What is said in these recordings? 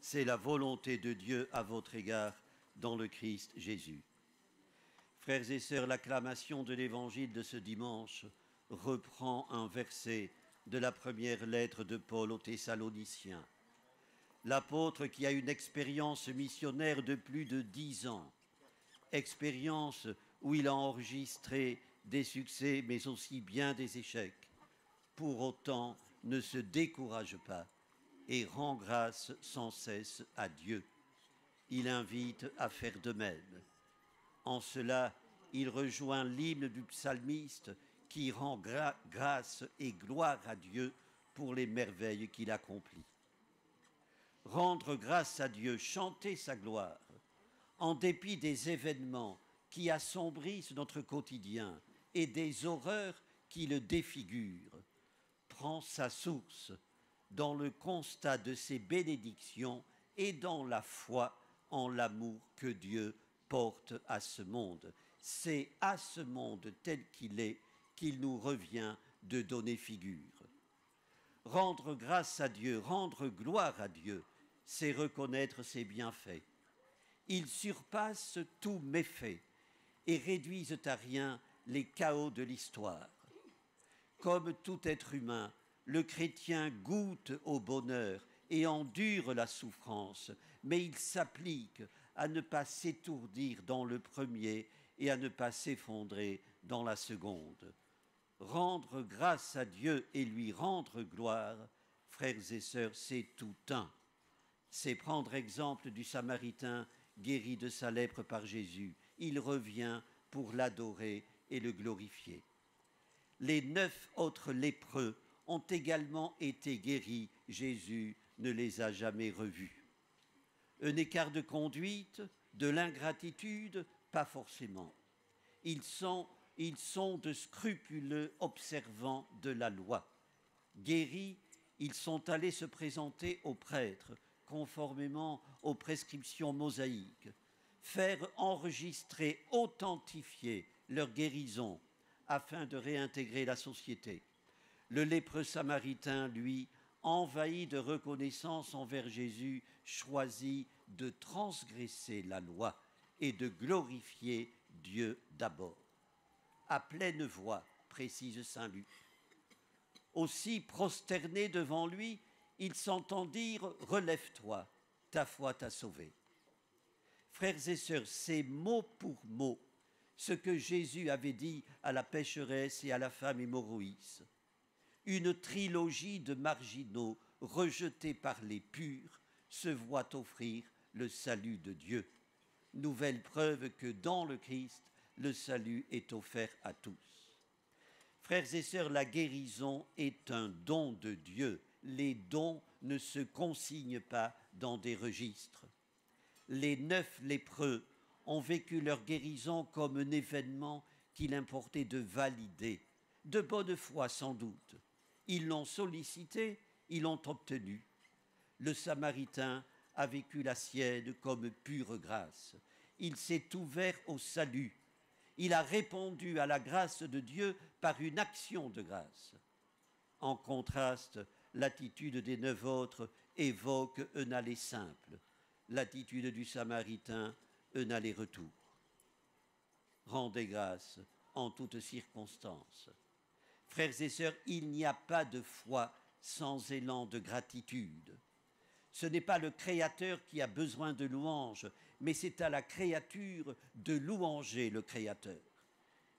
C'est la volonté de Dieu à votre égard dans le Christ Jésus. Frères et sœurs, l'acclamation de l'évangile de ce dimanche reprend un verset de la première lettre de Paul aux Thessaloniciens. L'apôtre qui a une expérience missionnaire de plus de 10 ans, expérience où il a enregistré des succès mais aussi bien des échecs, pour autant ne se décourage pas et rend grâce sans cesse à Dieu. Il invite à faire de même. En cela, il rejoint l'hymne du psalmiste qui rend grâce et gloire à Dieu pour les merveilles qu'il accomplit. Rendre grâce à Dieu, chanter sa gloire, en dépit des événements qui assombrissent notre quotidien et des horreurs qui le défigurent, prend sa source dans le constat de ses bénédictions et dans la foi en l'amour que Dieu porte à ce monde. C'est à ce monde tel qu'il est qu'il nous revient de donner figure. Rendre grâce à Dieu, rendre gloire à Dieu, c'est reconnaître ses bienfaits. Ils surpassent tous méfaits et réduisent à rien les chaos de l'histoire. Comme tout être humain, le chrétien goûte au bonheur et endure la souffrance, mais il s'applique à ne pas s'étourdir dans le premier et à ne pas s'effondrer dans la seconde. Rendre grâce à Dieu et lui rendre gloire, frères et sœurs, c'est tout un. C'est prendre exemple du Samaritain guéri de sa lèpre par Jésus. Il revient pour l'adorer et le glorifier. Les 9 autres lépreux ont également été guéris. Jésus ne les a jamais revus. Un écart de conduite, de l'ingratitude, pas forcément. Ils sont de scrupuleux observants de la loi. Guéris, ils sont allés se présenter aux prêtres, conformément aux prescriptions mosaïques, faire enregistrer, authentifier leur guérison afin de réintégrer la société. Le lépreux samaritain, lui, envahi de reconnaissance envers Jésus, choisit de transgresser la loi et de glorifier Dieu d'abord. À pleine voix, précise saint Luc. Aussi prosterné devant lui, il s'entend dire « Relève-toi, ta foi t'a sauvé ». Frères et sœurs, c'est mot pour mot ce que Jésus avait dit à la pécheresse et à la femme hémorroïs. Une trilogie de marginaux rejetés par les purs se voit offrir le salut de Dieu. Nouvelle preuve que dans le Christ, le salut est offert à tous. Frères et sœurs, la guérison est un don de Dieu. Les dons ne se consignent pas dans des registres. Les 9 lépreux ont vécu leur guérison comme un événement qu'il importait de valider, de bonne foi sans doute. Ils l'ont sollicité, ils l'ont obtenu. Le Samaritain a vécu la sienne comme pure grâce. Il s'est ouvert au salut. Il a répondu à la grâce de Dieu par une action de grâce. En contraste, l'attitude des 9 autres évoque un aller simple. L'attitude du Samaritain, un aller-retour. Rendez grâce en toutes circonstances. Frères et sœurs, il n'y a pas de foi sans élan de gratitude. Ce n'est pas le Créateur qui a besoin de louange, mais c'est à la créature de louanger le Créateur.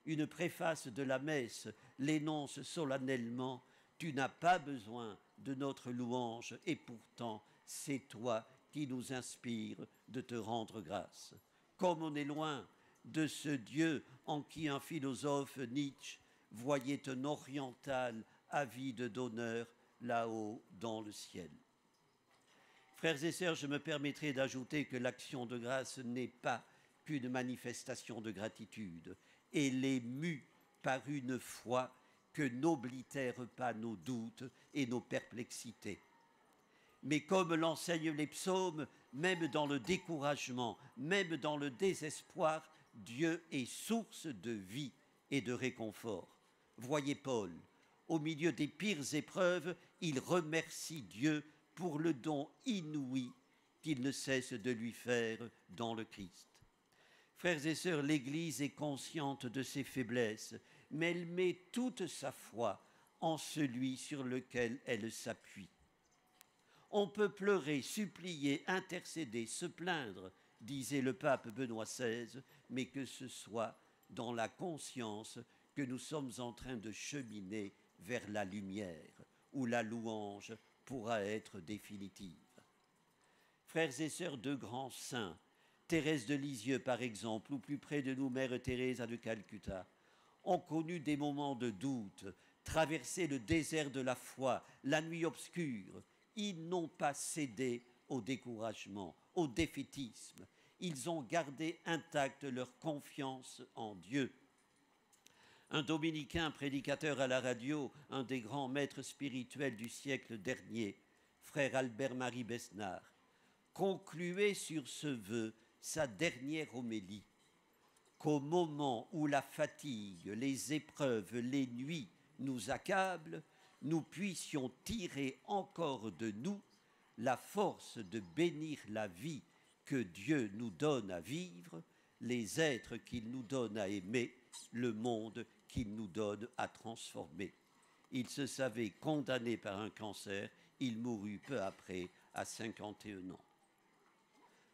Une préface de la messe l'énonce solennellement « Tu n'as pas besoin de notre louange et pourtant c'est toi qui nous inspire de te rendre grâce. » Comme on est loin de ce Dieu en qui un philosophe, Nietzsche, voyait un oriental avide d'honneur là-haut dans le ciel. Frères et sœurs, je me permettrai d'ajouter que l'action de grâce n'est pas qu'une manifestation de gratitude. Elle est mue par une foi que n'oblitère pas nos doutes et nos perplexités. Mais comme l'enseignent les psaumes, même dans le découragement, même dans le désespoir, Dieu est source de vie et de réconfort. Voyez Paul, au milieu des pires épreuves, il remercie Dieu pour le don inouï qu'il ne cesse de lui faire dans le Christ. Frères et sœurs, l'Église est consciente de ses faiblesses, mais elle met toute sa foi en celui sur lequel elle s'appuie. On peut pleurer, supplier, intercéder, se plaindre, disait le pape Benoît XVI, mais que ce soit dans la conscience que nous sommes en train de cheminer vers la lumière, où la louange pourra être définitive. Frères et sœurs, de grands saints, Thérèse de Lisieux par exemple, ou plus près de nous, Mère Teresa de Calcutta, ont connu des moments de doute, traversé le désert de la foi, la nuit obscure. Ils n'ont pas cédé au découragement, au défaitisme. Ils ont gardé intacte leur confiance en Dieu. Un dominicain prédicateur à la radio, un des grands maîtres spirituels du siècle dernier, frère Albert-Marie Besnard, concluait sur ce vœu sa dernière homélie, qu'au moment où la fatigue, les épreuves, les nuits nous accablent, nous puissions tirer encore de nous la force de bénir la vie que Dieu nous donne à vivre, les êtres qu'il nous donne à aimer, le monde qu'il nous donne à transformer. Il se savait condamné par un cancer, il mourut peu après, à 51 ans.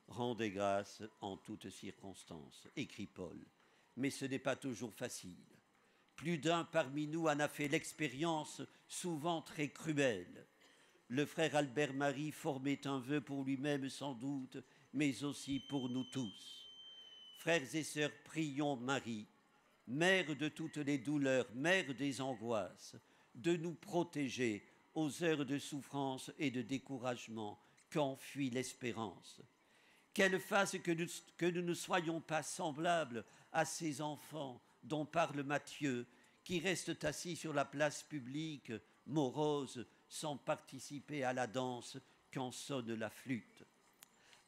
Rendez grâce en toutes circonstances, écrit Paul, mais ce n'est pas toujours facile. Plus d'un parmi nous en a fait l'expérience, souvent très cruelle. Le frère Albert-Marie formait un vœu pour lui-même sans doute, mais aussi pour nous tous. Frères et sœurs, prions Marie, Mère de toutes les douleurs, Mère des angoisses, de nous protéger aux heures de souffrance et de découragement qu'enfuit l'espérance. Qu'elle fasse que nous ne soyons pas semblables à ces enfants dont parle Matthieu, qui restent assis sur la place publique, moroses, sans participer à la danse quand sonne la flûte.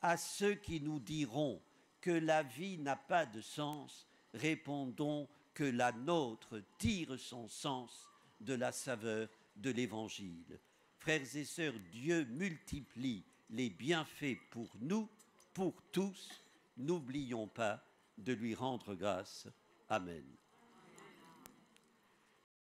À ceux qui nous diront que la vie n'a pas de sens, répondons que la nôtre tire son sens de la saveur de l'Évangile. Frères et sœurs, Dieu multiplie les bienfaits pour nous, pour tous. N'oublions pas de lui rendre grâce. Amen.